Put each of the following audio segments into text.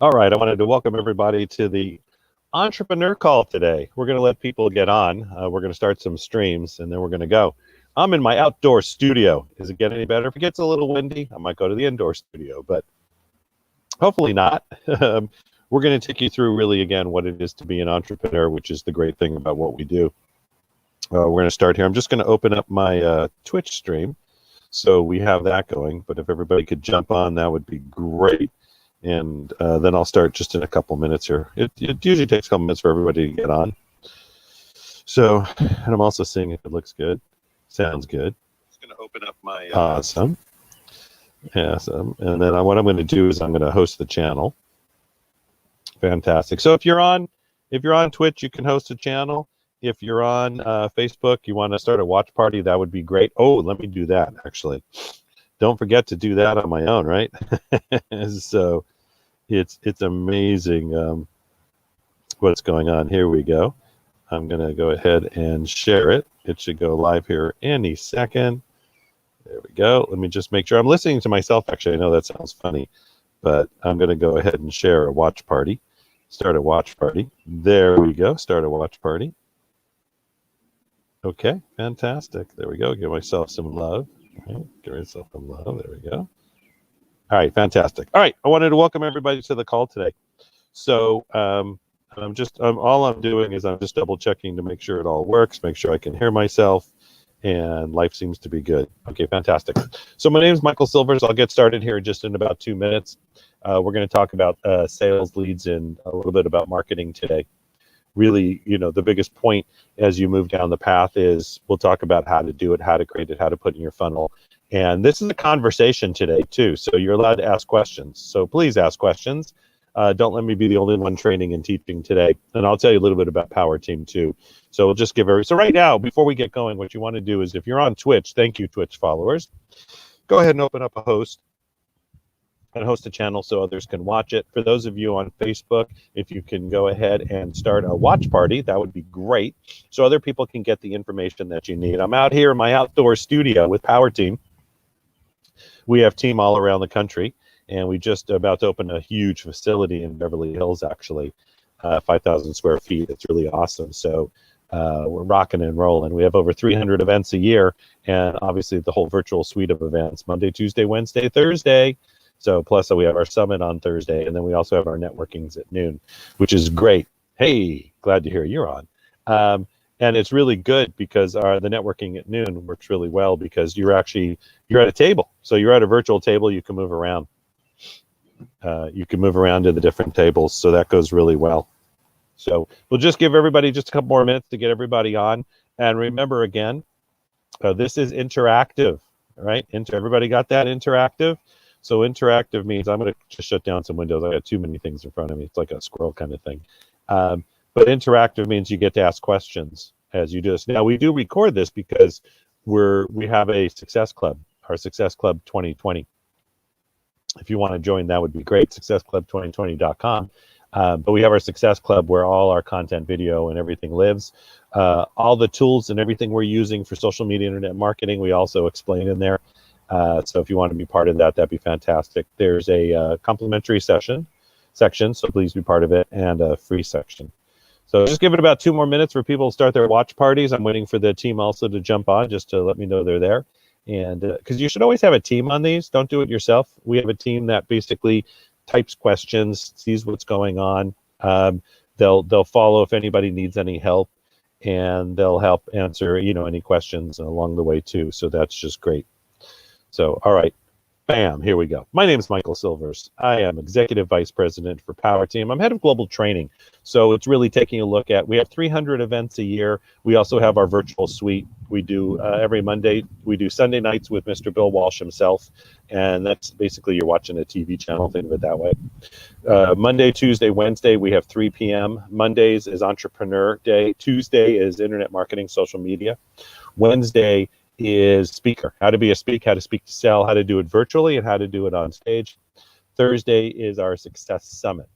All right, I wanted to welcome everybody to the entrepreneur call today. We're going to let people get on. We're going to start some streams, and then we're going to go. I'm in my outdoor studio. Does it get any better? If it gets a little windy, I might go to the indoor studio, but hopefully not. We're going to take you through really, again, what it is to be an entrepreneur, which is the great thing about what we do. We're going to start here. I'm just going to open up my Twitch stream, so we have that going. But if everybody could jump on, that would be great. And then I'll start just in a couple minutes here. It usually takes a couple minutes for everybody to get on. So, and I'm also seeing if it looks good. Sounds good. Just going to open up my... Awesome. Awesome. And then what I'm going to do is I'm going to host the channel. Fantastic. So if you're on Twitch, you can host a channel. If you're on Facebook, you want to start a watch party, that would be great. Oh, let me do that, actually. Don't forget to do that on my own, right? So it's amazing what's going on. Here we go. I'm going to go ahead and share it. It should go live here any second. There we go. Let me just make sure. I'm listening to myself, actually. I know that sounds funny, but I'm going to go ahead and share a watch party. Start a watch party. There we go. Start a watch party. Okay, fantastic. There we go. Give myself some love. Right, give myself some love. There we go. All right, fantastic. All right, I wanted to welcome everybody to the call today. So all I'm doing is I'm just double checking to make sure it all works, make sure I can hear myself, and life seems to be good. Okay, fantastic. So my name is Michael Silvers. I'll get started here just in about 2 minutes. We're going to talk about sales leads and a little bit about marketing today. Really, the biggest point as you move down the path is we'll talk about how to do it, how to create it, how to put in your funnel. And this is a conversation today, too. So you're allowed to ask questions. So please ask questions. Don't let me be the only one training and teaching today. And I'll tell you a little bit about Power Team, too. So we'll just give so right now, before we get going, what you want to do is if you're on Twitch, thank you, Twitch followers, go ahead and open up a host and host a channel so others can watch it. For those of you on Facebook, if you can go ahead and start a watch party, that would be great, so other people can get the information that you need. I'm out here in my outdoor studio with Power Team. We have team all around the country, and we just about to open a huge facility in Beverly Hills, actually, 5,000 square feet. It's really awesome. So we're rocking and rolling. We have over 300 events a year, and obviously the whole virtual suite of events, Monday, Tuesday, Wednesday, Thursday. So plus we have our summit on Thursday, and then we also have our networkings at noon, which is great. Hey, glad to hear you're on. And it's really good because the networking at noon works really well because you're at a table. So you're at a virtual table, you can move around. You can move around to the different tables, so that goes really well. So we'll just give everybody just a couple more minutes to get everybody on. And remember again, this is interactive, right? Everybody got that interactive? So interactive means I'm going to just shut down some windows. I got too many things in front of me. It's like a squirrel kind of thing. But interactive means you get to ask questions as you do this. Now, we do record this because we have a Success Club, our Success Club 2020. If you want to join, that would be great, successclub2020.com. But we have our Success Club where all our content, video, and everything lives. All the tools and everything we're using for social media, internet marketing, we also explain in there. So if you want to be part of that, that'd be fantastic. There's a complimentary section, so please be part of it, and a free section. So just give it about 2 more minutes for people to start their watch parties. I'm waiting for the team also to jump on just to let me know they're there. And because you should always have a team on these. Don't do it yourself. We have a team that basically types questions, sees what's going on. They'll follow if anybody needs any help, and they'll help answer any questions along the way too. So that's just great. So, all right, bam, here we go. My name is Michael Silvers. I am Executive Vice President for Power Team. I'm head of global training. So it's really taking a look at, we have 300 events a year. We also have our virtual suite. We do every Monday. We do Sunday nights with Mr. Bill Walsh himself. And that's basically you're watching a TV channel, think of it that way. Monday, Tuesday, Wednesday, we have 3 p.m. Mondays is Entrepreneur Day. Tuesday is Internet Marketing, Social Media. Wednesday is speaker, how to be a speak, how to speak to sell, how to do it virtually, and how to do it on stage. Thursday is our Success Summit,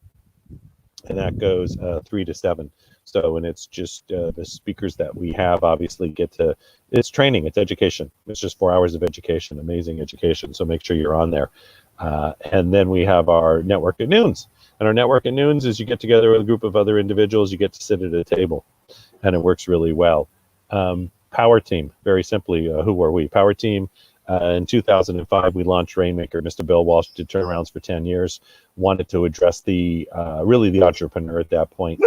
and that goes 3 to 7. So, and it's just the speakers that we have obviously it's training, it's education. It's just 4 hours of education, amazing education. So make sure you're on there. And then we have our network at noons. And our network at noons is you get together with a group of other individuals, you get to sit at a table, and it works really well. Power Team, very simply, who are we? Power Team, in 2005, we launched Rainmaker. Mr. Bill Walsh did turnarounds for 10 years, wanted to address really the entrepreneur at that point.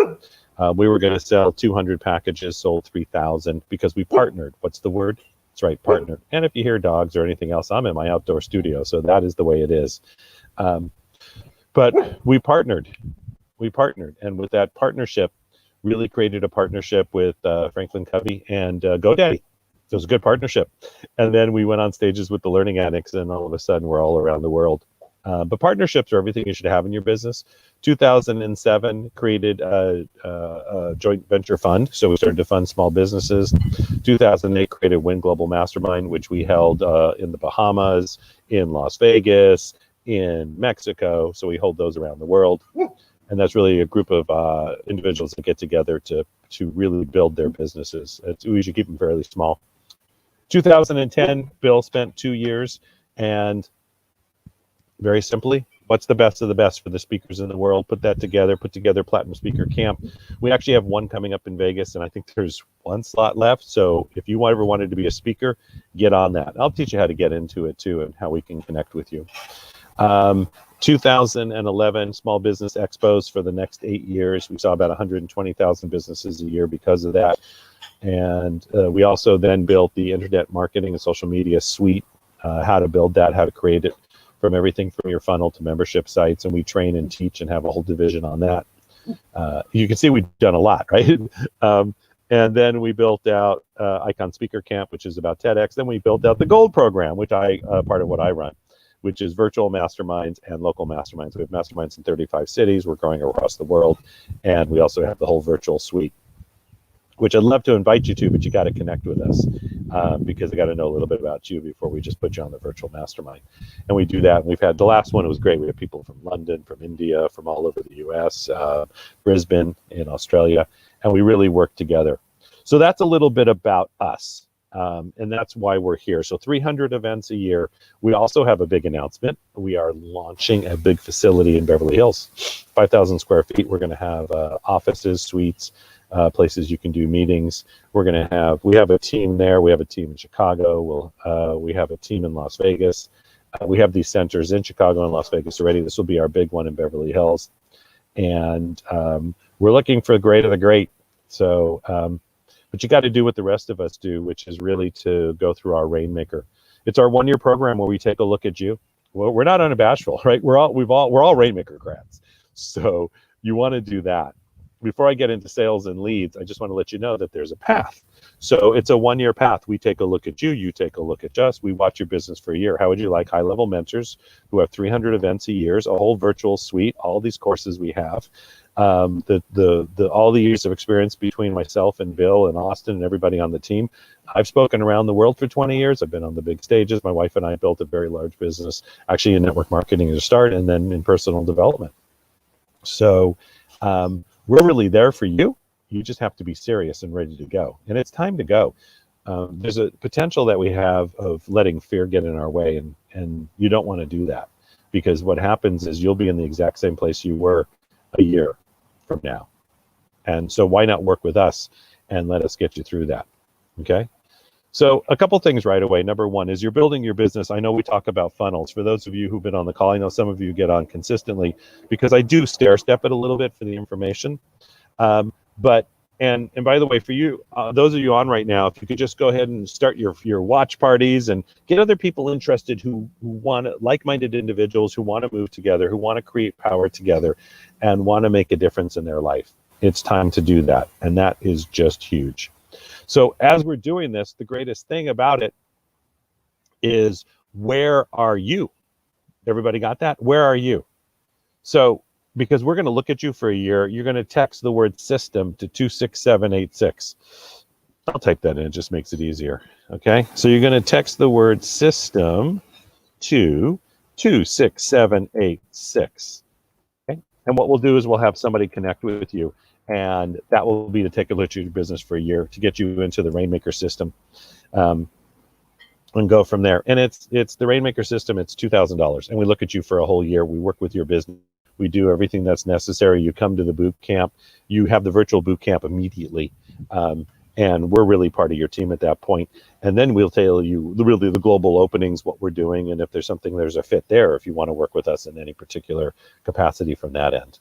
We were going to sell 200 packages, sold 3,000 because we partnered. What's the word? That's right, partnered. And if you hear dogs or anything else, I'm in my outdoor studio, so that is the way it is. But we partnered, and with that partnership, really created a partnership with Franklin Covey and GoDaddy. So it was a good partnership. And then we went on stages with the Learning Addicts, and all of a sudden we're all around the world. But partnerships are everything you should have in your business. 2007, created a joint venture fund. So we started to fund small businesses. 2008, created Win Global Mastermind, which we held in the Bahamas, in Las Vegas, in Mexico. So we hold those around the world. And that's really a group of individuals that get together to really build their businesses. We should keep them fairly small. 2010, Bill spent 2 years, and very simply, what's the best of the best for the speakers in the world? Put together Platinum Speaker Camp. We actually have one coming up in Vegas, and I think there's one slot left. So if you ever wanted to be a speaker, get on that. I'll teach you how to get into it too, and how we can connect with you. 2011 Small Business Expos for the next 8 years. We saw about 120,000 businesses a year because of that. And we also then built the Internet Marketing and Social Media Suite, how to build that, how to create it, from everything from your funnel to membership sites. And we train and teach and have a whole division on that. You can see we've done a lot, right? And then we built out Icon Speaker Camp, which is about TEDx. Then we built out the Gold Program, which part of what I run, which is virtual masterminds and local masterminds. We have masterminds in 35 cities. We're growing across the world. And we also have the whole virtual suite, which I'd love to invite you to, but you got to connect with us because I got to know a little bit about you before we just put you on the virtual mastermind. And we do that. And we've had the last one, it was great. We have people from London, from India, from all over the US, Brisbane in Australia, and we really work together. So that's a little bit about us. And that's why we're here. So 300 events a year. We also have a big announcement. We are launching a big facility in Beverly Hills, 5,000 square feet. We're going to have offices, suites, places you can do meetings. We have a team there. We have a team in Chicago. We have a team in Las Vegas. We have these centers in Chicago and Las Vegas already. This will be our big one in Beverly Hills. And we're looking for the great of the great. So, but you got to do what the rest of us do, which is really to go through our Rainmaker. It's our 1-year program where we take a look at you. Well, we're not unabashful, right? We're all Rainmaker grads. So you want to do that. Before I get into sales and leads, I just want to let you know that there's a path. So it's a 1-year path. We take a look at you. You take a look at us. We watch your business for a year. How would you like high-level mentors who have 300 events a year, a whole virtual suite, all these courses we have, all the years of experience between myself and Bill and Austin and everybody on the team. I've spoken around the world for 20 years. I've been on the big stages. My wife and I built a very large business, actually in network marketing to start, and then in personal development. So we're really there for you. You just have to be serious and ready to go. And it's time to go. There's a potential that we have of letting fear get in our way, and you don't want to do that, because what happens is you'll be in the exact same place you were a year from now. And so why not work with us and let us get you through that? Okay. So a couple things right away. Number one is you're building your business. I know we talk about funnels. For those of you who've been on the call, I know some of you get on consistently because I do stair step it a little bit for the information. But by the way, for you, those of you on right now, if you could just go ahead and start your watch parties and get other people interested who want like-minded individuals who want to move together, who want to create power together and want to make a difference in their life. It's time to do that. And that is just huge. So as we're doing this, the greatest thing about it is, where are you? Everybody got that? Where are you? So, because we're going to look at you for a year, you're going to text the word system to 26786. I'll type that in, it just makes it easier. Okay, so you're going to text the word system to 26786. Okay, and what we'll do is we'll have somebody connect with you, and that will be to take a look at your business for a year to get you into the Rainmaker system, and go from there. And it's the Rainmaker system. It's $2,000, and we look at you for a whole year. We work with your business. We do everything that's necessary. You come to the boot camp. You have the virtual boot camp immediately. And we're really part of your team at that point. And then we'll tell you really the global openings, what we're doing, and if there's something, there's a fit there if you want to work with us in any particular capacity from that end.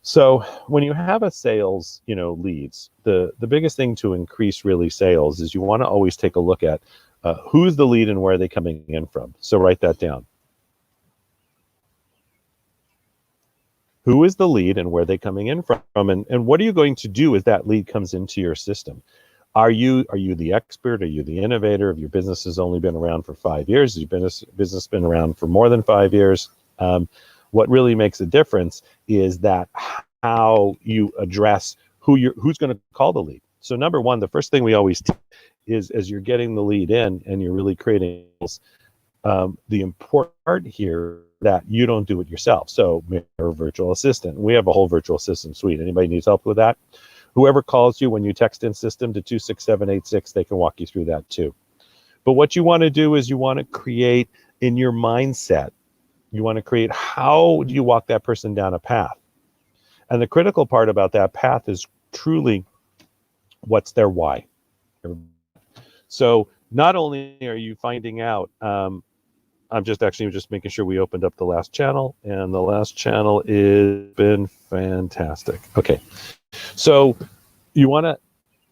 So when you have a sales, leads, the biggest thing to increase really sales is you want to always take a look at who's the lead and where are they coming in from. So write that down. Who is the lead and where are they coming in from? And what are you going to do as that lead comes into your system? Are you the expert? Are you the innovator? If your business has only been around for 5 years, has your business been around for more than 5 years? What really makes a difference is that how you address who's going to call the lead. So number one, the first thing we always do is as you're getting the lead in and you're really creating the important part here that you don't do it yourself. So you're a virtual assistant. We have a whole virtual assistant suite. Anybody needs help with that? Whoever calls you when you text in system to 26786, they can walk you through that too. But what you want to do is you want to create in your mindset, you want to create how do you walk that person down a path? And the critical part about that path is truly what's their why. So not only are you finding out, I'm just making sure we opened up the last channel, and the last channel has been fantastic. Okay, so you want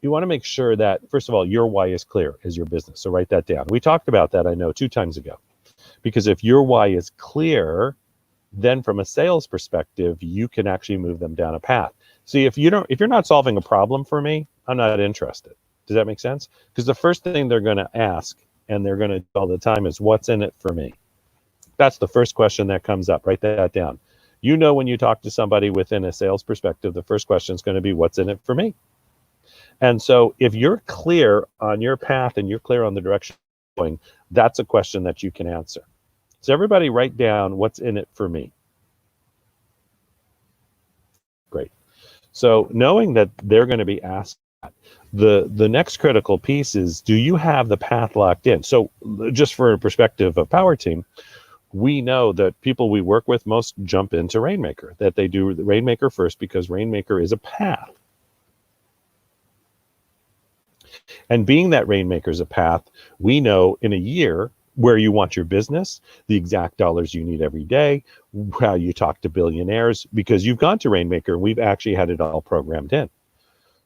to make sure that, first of all, your why is clear as your business. So write that down. We talked about that, I know, 2 times ago, because if your why is clear, then from a sales perspective, you can actually move them down a path. See, if you're not solving a problem for me, I'm not interested. Does that make sense? Because the first thing they're going to ask, and they're going to all the time, is what's in it for me? That's the first question that comes up. Write that down. When you talk to somebody within a sales perspective, the first question is going to be, what's in it for me? And so if you're clear on your path and you're clear on the direction you're going, that's a question that you can answer. So everybody write down, what's in it for me? Great. So knowing that they're going to be asked that, the next critical piece is, do you have the path locked in? So just for a perspective of Power Team, we know that people we work with most jump into Rainmaker, that they do the Rainmaker first because Rainmaker is a path. And being that Rainmaker is a path, we know in a year where you want your business, the exact dollars you need every day, how you talk to billionaires, because you've gone to Rainmaker and we've actually had it all programmed in.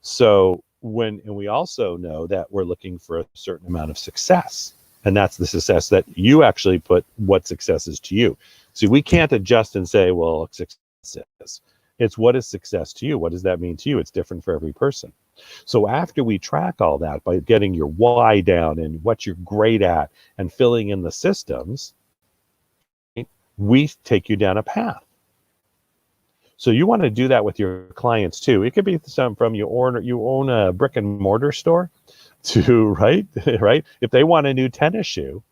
So and we also know that we're looking for a certain amount of success. And that's the success that you actually put what success is to you. See, we can't adjust and say, well, success is. It's what is success to you? What does that mean to you? It's different for every person. So after we track all that by getting your why down and what you're great at and filling in the systems, we take you down a path. So you want to do that with your clients too. It could be some from you own a brick and mortar store to right. If they want a new tennis shoe,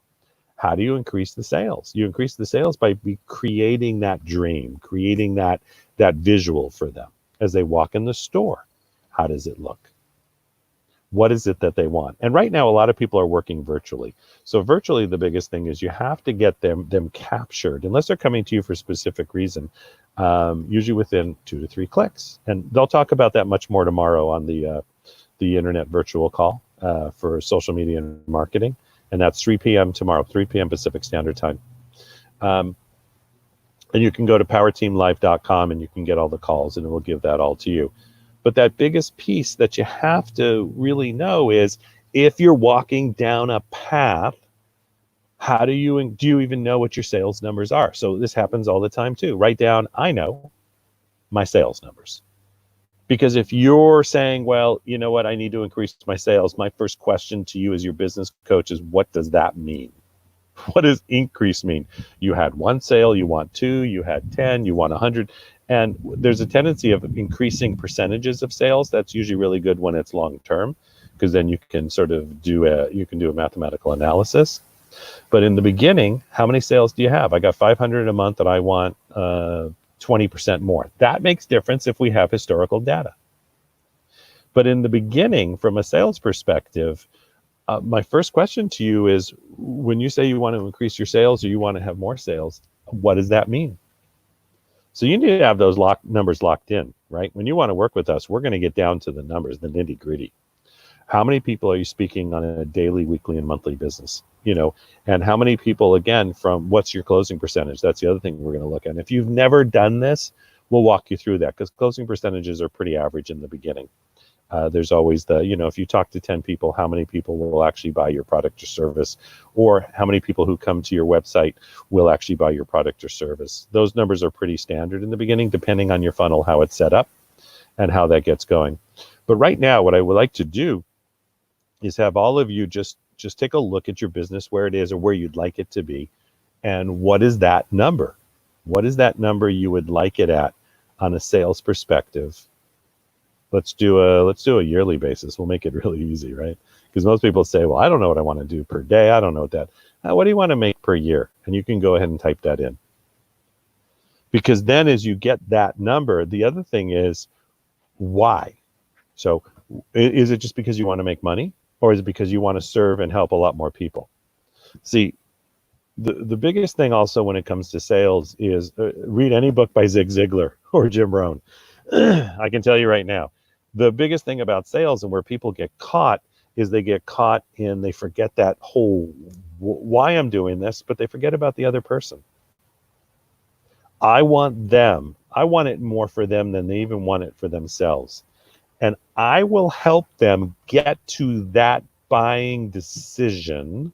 how do you increase the sales? You increase the sales by creating that dream, creating that visual for them as they walk in the store. How does it look? What is it that they want? And right now, a lot of people are working virtually. So virtually, the biggest thing is you have to get them captured, unless they're coming to you for a specific reason, usually within 2 to 3 clicks. And they'll talk about that much more tomorrow on the internet virtual call for social media and marketing. And that's 3 p.m. tomorrow, 3 p.m. Pacific Standard Time. And you can go to powerteamlive.com and you can get all the calls and it will give that all to you. But that biggest piece that you have to really know is, if you're walking down a path, how do you even know what your sales numbers are? So this happens all the time too. Write down, I know my sales numbers. Because if you're saying, well, you know what, I need to increase my sales, my first question to you as your business coach is, what does that mean? What does increase mean? You had 1 sale, you want 2, you had 10, you want 100. And there's a tendency of increasing percentages of sales. That's usually really good when it's long term, because then you can sort of do a mathematical analysis. But in the beginning, how many sales do you have? I got 500 a month and I want 20% more. That makes difference if we have historical data. But in the beginning, from a sales perspective, my first question to you is, when you say you want to increase your sales or you want to have more sales, what does that mean? So you need to have those numbers locked in, right? When you want to work with us, we're going to get down to the numbers, the nitty gritty. How many people are you speaking on a daily, weekly, and monthly business? And how many people, again, from what's your closing percentage? That's the other thing we're going to look at. And if you've never done this, we'll walk you through that, because closing percentages are pretty average in the beginning. There's always if you talk to 10 people, how many people will actually buy your product or service, or how many people who come to your website will actually buy your product or service? Those numbers are pretty standard in the beginning, depending on your funnel, how it's set up and how that gets going. But right now, what I would like to do is have all of you just take a look at your business, where it is or where you'd like it to be, and what is that number? What is that number you would like it at on a sales perspective? Let's do a yearly basis. We'll make it really easy, right? Because most people say, well, I don't know what I want to do per day. I don't know what that. What do you want to make per year? And you can go ahead and type that in. Because then as you get that number, the other thing is why. So is it just because you want to make money, or is it because you want to serve and help a lot more people? See, the biggest thing also when it comes to sales is read any book by Zig Ziglar or Jim Rohn. I can tell you right now, the biggest thing about sales and where people get caught is they get caught in, they forget that whole why I'm doing this, but they forget about the other person. I want it more for them than they even want it for themselves. And I will help them get to that buying decision,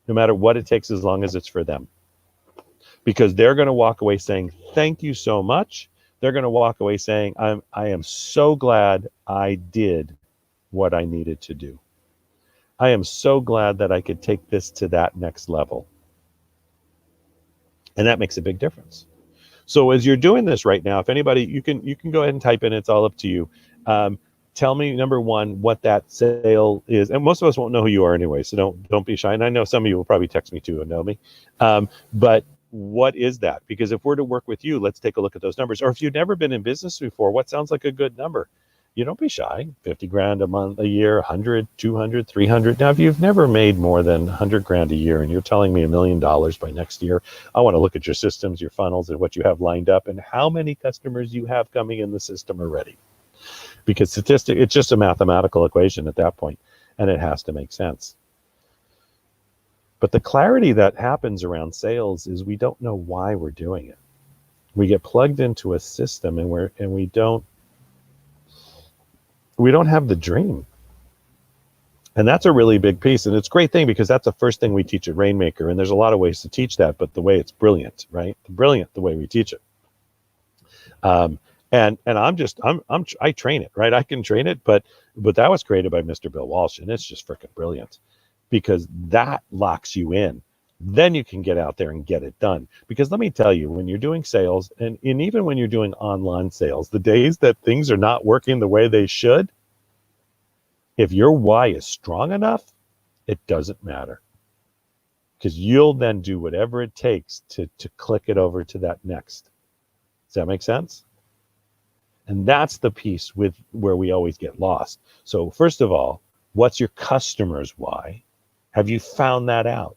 no matter what it takes, as long as it's for them. Because they're going to walk away saying, thank you so much. They're going to walk away saying, I am so glad I did what I needed to do. I am so glad that I could take this to that next level. And that makes a big difference. So as you're doing this right now, if anybody, you can go ahead and type in, it's all up to you. Tell me, number one, what that sale is. And most of us won't know who you are anyway, so don't be shy. And I know some of you will probably text me too and know me. But what is that? Because if we're to work with you, let's take a look at those numbers. Or if you've never been in business before, what sounds like a good number? You don't be shy. 50 grand a month, a year, 100, 200, 300. Now, if you've never made more than 100 grand a year and you're telling me $1 million by next year, I want to look at your systems, your funnels, and what you have lined up and how many customers you have coming in the system already. Because it's just a mathematical equation at that point, and it has to make sense. But the clarity that happens around sales is we don't know why we're doing it. We get plugged into a system and we don't have the dream. And that's a really big piece. And it's a great thing because that's the first thing we teach at Rainmaker. And there's a lot of ways to teach that, but the way it's brilliant, right? Brilliant the way we teach it. And I train it, right? I can train it, but that was created by Mr. Bill Walsh, and it's just freaking brilliant because that locks you in. Then you can get out there and get it done. Because let me tell you, when you're doing sales and even when you're doing online sales, the days that things are not working the way they should, if your why is strong enough, it doesn't matter. Because you'll then do whatever it takes to click it over to that next. Does that make sense? And that's the piece where we always get lost. So first of all, what's your customer's why? Have you found that out?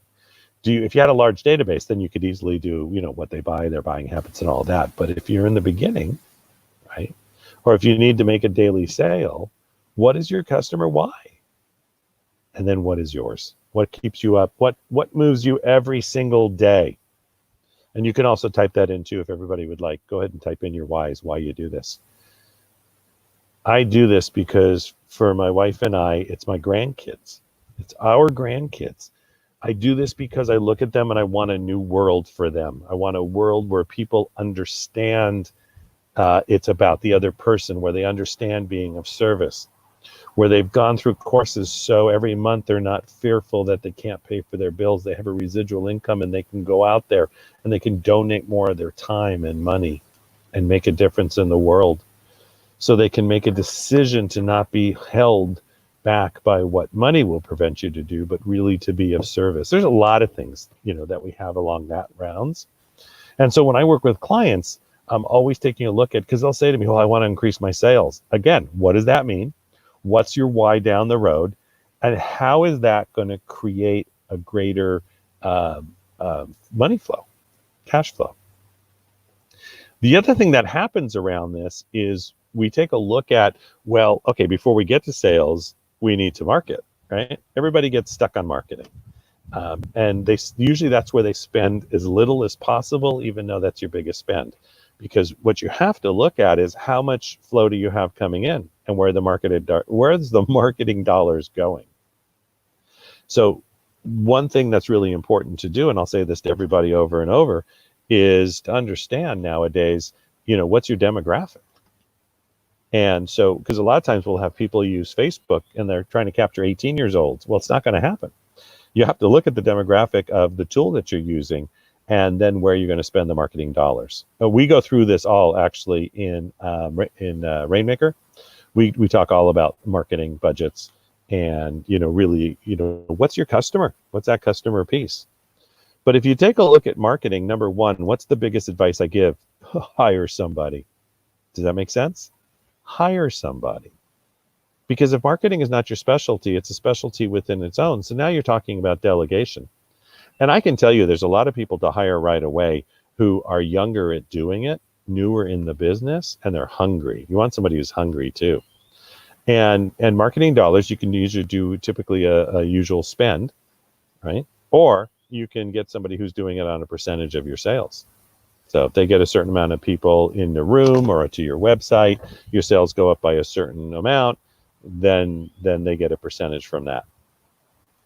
If you had a large database, then you could easily do, what they buy, their buying habits and all that. But if you're in the beginning, right? Or if you need to make a daily sale, what is your customer why? And then what is yours? What keeps you up? What moves you every single day? And you can also type that in too if everybody would like. Go ahead and type in your whys, why you do this. I do this because for my wife and I, it's my grandkids. It's our grandkids. I do this because I look at them and I want a new world for them. I want a world where people understand it's about the other person, where they understand being of service, where they've gone through courses so every month they're not fearful that they can't pay for their bills. They have a residual income and they can go out there and they can donate more of their time and money and make a difference in the world. So they can make a decision to not be held back by what money will prevent you to do, but really to be of service. There's a lot of things, that we have along that rounds. And so when I work with clients, I'm always taking a look at, because they'll say to me, well, I want to increase my sales. Again, what does that mean? What's your why down the road? And how is that going to create a greater money flow, cash flow? The other thing that happens around this is we take a look at, well, okay, before we get to sales, we need to market, right? Everybody gets stuck on marketing. And they usually that's where they spend as little as possible, even though that's your biggest spend. Because what you have to look at is how much flow do you have coming in, and where's the marketing dollars going? So one thing that's really important to do, and I'll say this to everybody over and over, is to understand nowadays, what's your demographic? And so, because a lot of times we'll have people use Facebook and they're trying to capture 18 years olds. Well, it's not going to happen. You have to look at the demographic of the tool that you're using, and then where you're going to spend the marketing dollars. We go through this all actually in Rainmaker. We talk all about marketing budgets, and really, what's your customer? What's that customer piece? But if you take a look at marketing, number one, what's the biggest advice I give? Hire somebody. Does that make sense? Hire somebody. Because if marketing is not your specialty, it's a specialty within its own. So now you're talking about delegation. And I can tell you there's a lot of people to hire right away who are younger at doing it, newer in the business, and they're hungry. You want somebody who's hungry too. And marketing dollars, you can usually do typically a usual spend, right? Or you can get somebody who's doing it on a percentage of your sales. So if they get a certain amount of people in the room or to your website, your sales go up by a certain amount, then they get a percentage from that.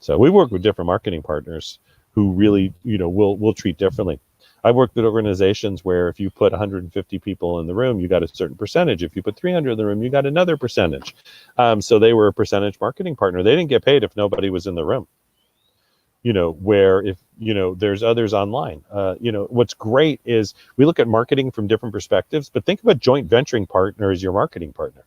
So we work with different marketing partners who really, will treat differently. I've worked with organizations where if you put 150 people in the room, you got a certain percentage. If you put 300 in the room, you got another percentage. So they were a percentage marketing partner. They didn't get paid if nobody was in the room. Where if, there's others online. What's great is we look at marketing from different perspectives, but think of a joint venturing partner as your marketing partner.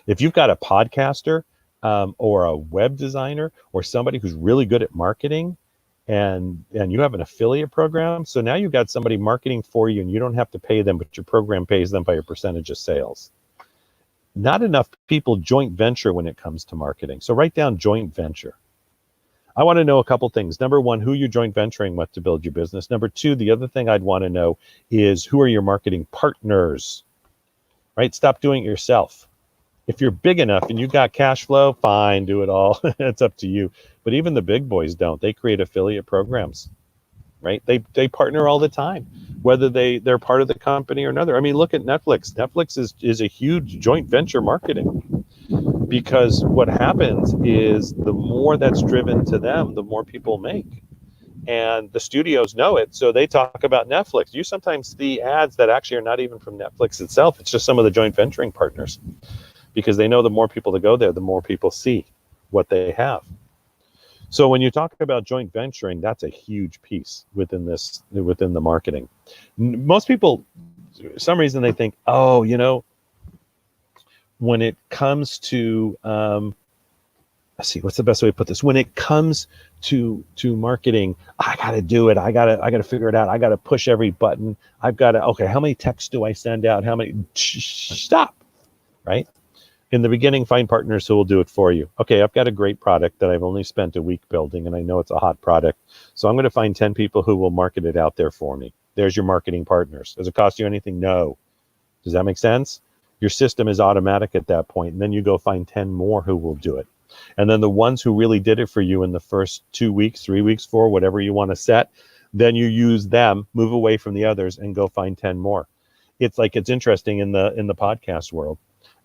If you've got a podcaster or a web designer or somebody who's really good at marketing, and you have an affiliate program, so now you've got somebody marketing for you and you don't have to pay them, but your program pays them by a percentage of sales. Not enough people joint venture when it comes to marketing. So write down joint venture. I want to know a couple things. Number one, who you're joint venturing with to build your business. Number two, the other thing I'd want to know is who are your marketing partners, right? Stop doing it yourself. If you're big enough and you've got cash flow, fine, do it all. It's up to you. But even the big boys don't. They create affiliate programs, right? They partner all the time, whether they're part of the company or another. I mean, look at Netflix. Netflix is a huge joint venture marketing, because what happens is the more that's driven to them, the more people make. And the studios know it, so they talk about Netflix. You sometimes see ads that actually are not even from Netflix itself. It's just some of the joint venturing partners, because they know the more people that go there, the more people see what they have. So when you talk about joint venturing, that's a huge piece within the marketing. Most people, for some reason, they think, when it comes to, let's see, what's the best way to put this? When it comes to marketing, I got to do it. I got to figure it out. I got to push every button. Okay, how many texts do I send out? Stop, right? In the beginning, find partners who will do it for you. Okay, I've got a great product that I've only spent a week building, and I know it's a hot product. So I'm going to find 10 people who will market it out there for me. There's your marketing partners. Does it cost you anything? No. Does that make sense? Your system is automatic at that point, and then you go find 10 more who will do it. And then the ones who really did it for you in the first 2 weeks, 3 weeks, 4, whatever you want to set, then you use them, move away from the others, and go find 10 more. It's interesting in the podcast world.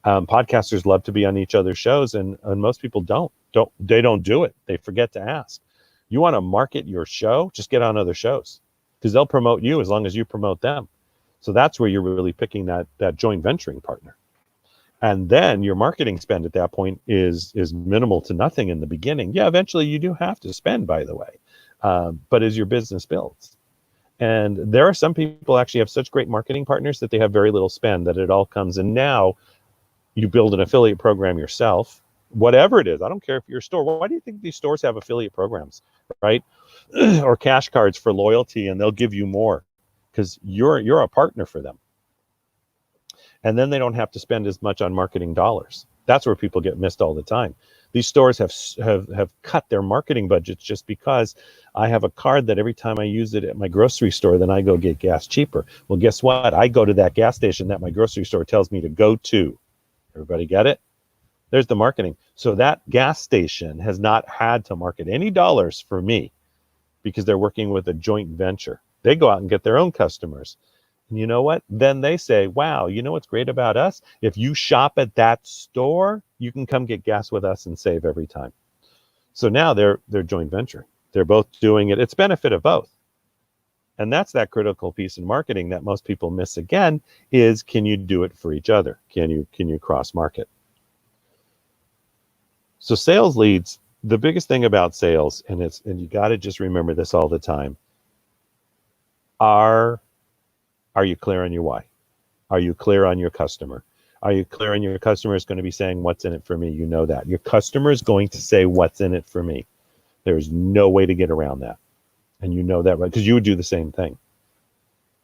Podcasters love to be on each other's shows, and most people don't do it. They forget to ask. You want to market your show, just get on other shows, because they'll promote you as long as you promote them. So that's where you're really picking that joint venturing partner. And then your marketing spend at that point is minimal to nothing in the beginning. Yeah, eventually you do have to spend, by the way, but as your business builds. And there are some people actually have such great marketing partners that they have very little spend, that it all comes in. Now you build an affiliate program yourself, whatever it is. I don't care if you're a store. Why do you think these stores have affiliate programs, right? Or cash cards for loyalty, and they'll give you more because you're a partner for them. And then they don't have to spend as much on marketing dollars. That's where people get missed all the time. These stores have cut their marketing budgets just because I have a card that every time I use it at my grocery store, then I go get gas cheaper. Well, guess what? I go to that gas station that my grocery store tells me to go to. Everybody get it? There's the marketing. So that gas station has not had to market any dollars for me because they're working with a joint venture. They go out and get their own customers. And you know what? Then they say, wow, you know what's great about us? If you shop at that store, you can come get gas with us and save every time. So now they're joint venture. They're both doing it. It's benefit of both. And that's that critical piece in marketing that most people miss again is, can you do it for each other? Can you cross market? So sales leads, the biggest thing about sales, and you got to just remember this all the time, are you clear on your why? Are you clear on your customer? Are you clear on your customer is going to be saying, what's in it for me? You know that. Your customer is going to say, what's in it for me? There's no way to get around that. And you know that, right? Because you would do the same thing.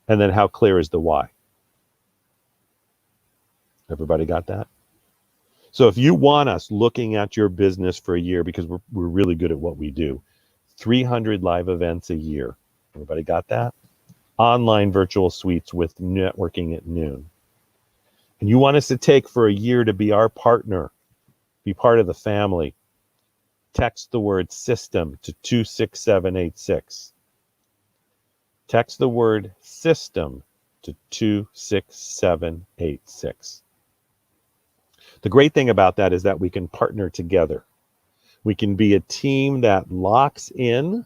And then how clear is the why? Everybody got that? So if you want us looking at your business for a year, because we're really good at what we do, 300 live events a year. Everybody got that? Online virtual suites with networking at noon. And you want us to take for a year to be our partner, be part of the family. Text the word system to 26786. Text the word system to 26786. The great thing about that is that we can partner together. We can be a team that locks in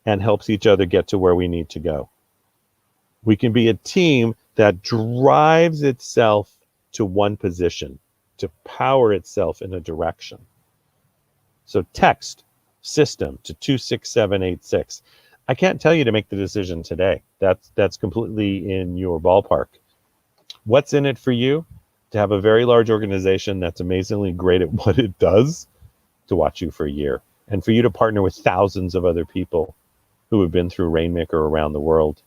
and helps each other get to where we need to go. We can be a team that drives itself to one position, to power itself in a direction. So text system to 26786. I can't tell you to make the decision today. That's completely in your ballpark. What's in it for you? To have a very large organization that's amazingly great at what it does, to watch you for a year, and for you to partner with thousands of other people who have been through Rainmaker around the world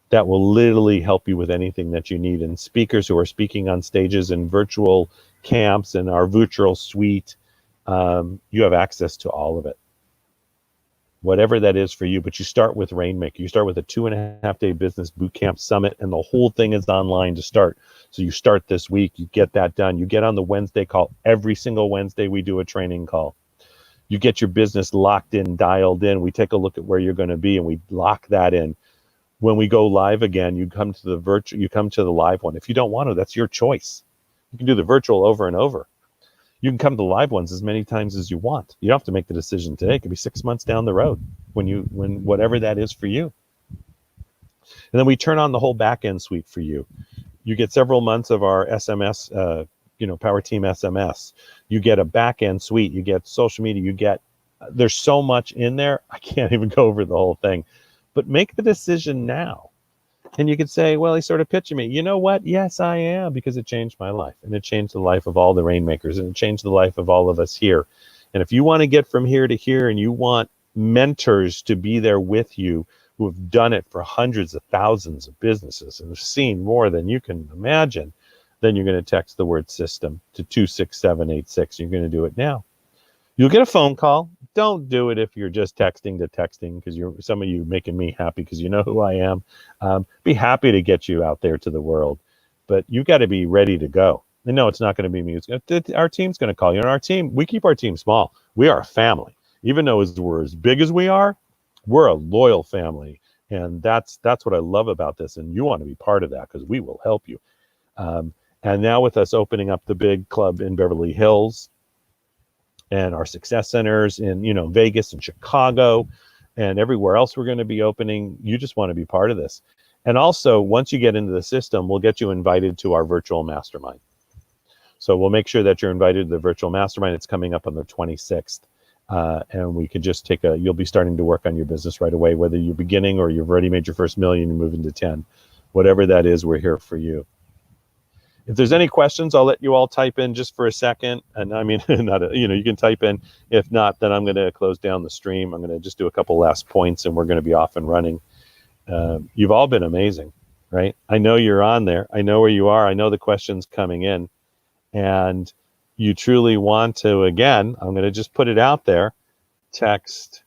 that will literally help you with anything that you need, and speakers who are speaking on stages and virtual camps and our virtual suite. You have access to all of it, whatever that is for you. But you start with Rainmaker. You start with a 2.5-day business boot camp summit, and the whole thing is online to start. So you start this week, you get that done. You get on the Wednesday call. Every single Wednesday we do a training call. You get your business locked in, dialed in. We take a look at where you're going to be and we lock that in. When we go live again, you come to the live one. If you don't want to, that's your choice. You can do the virtual over and over. You can come to the live ones as many times as you want. You don't have to make the decision today. It could be 6 months down the road when whatever that is for you. And then we turn on the whole back end suite for you. You get several months of our SMS, Power Team SMS. You get a back end suite. You get social media. There's so much in there. I can't even go over the whole thing. But make the decision now. And you could say, well, he's sort of pitching me. You know what? Yes, I am, because it changed my life. And it changed the life of all the Rainmakers. And it changed the life of all of us here. And if you want to get from here to here, and you want mentors to be there with you who have done it for hundreds of thousands of businesses and have seen more than you can imagine, then you're going to text the word system to 26786. You're going to do it now. You'll get a phone call. Don't do it if you're just texting to texting, because some of you making me happy because you know who I am. Be happy to get you out there to the world, but you've got to be ready to go. And no, it's not going to be me. Our team's going to call you. And our team, we keep our team small. We are a family. Even though we're as big as we are, we're a loyal family. And that's what I love about this. And you want to be part of that, because we will help you. And now with us opening up the big club in Beverly Hills, and our success centers in Vegas and Chicago and everywhere else we're going to be opening, you just want to be part of this. And also, once you get into the system, we'll get you invited to our virtual mastermind. So we'll make sure that you're invited to the virtual mastermind. It's coming up on the 26th. And we could just you'll be starting to work on your business right away, whether you're beginning or you've already made your first million and moving to 10. Whatever that is, we're here for you. If there's any questions, I'll let you all type in just for a second. And I mean, you can type in. If not, then I'm going to close down the stream. I'm going to just do a couple last points, and we're going to be off and running. You've all been amazing, right? I know you're on there. I know where you are. I know the questions coming in. And you truly want to, again, I'm going to just put it out there, text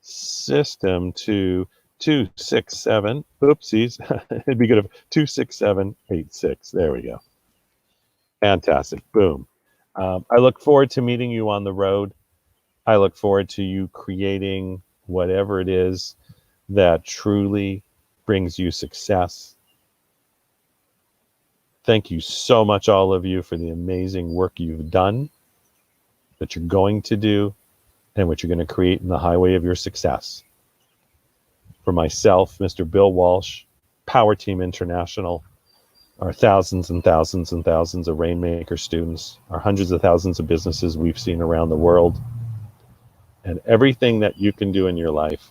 system to 267, oopsies, it'd be good if 26786. There we go. Fantastic. Boom. I look forward to meeting you on the road. I look forward to you creating whatever it is that truly brings you success. Thank you so much, all of you, for the amazing work you've done, that you're going to do, and what you're going to create in the highway of your success. For myself, Mr. Bill Walsh, Power Team International, our thousands and thousands and thousands of Rainmaker students, our hundreds of thousands of businesses we've seen around the world, and everything that you can do in your life,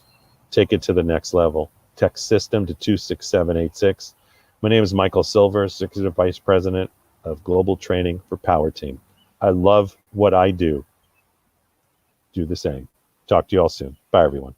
take it to the next level. Text system to 26786. My name is Michael Silver, Executive Vice President of Global Training for Power Team. I love what I do. Do the same. Talk to you all soon. Bye, everyone.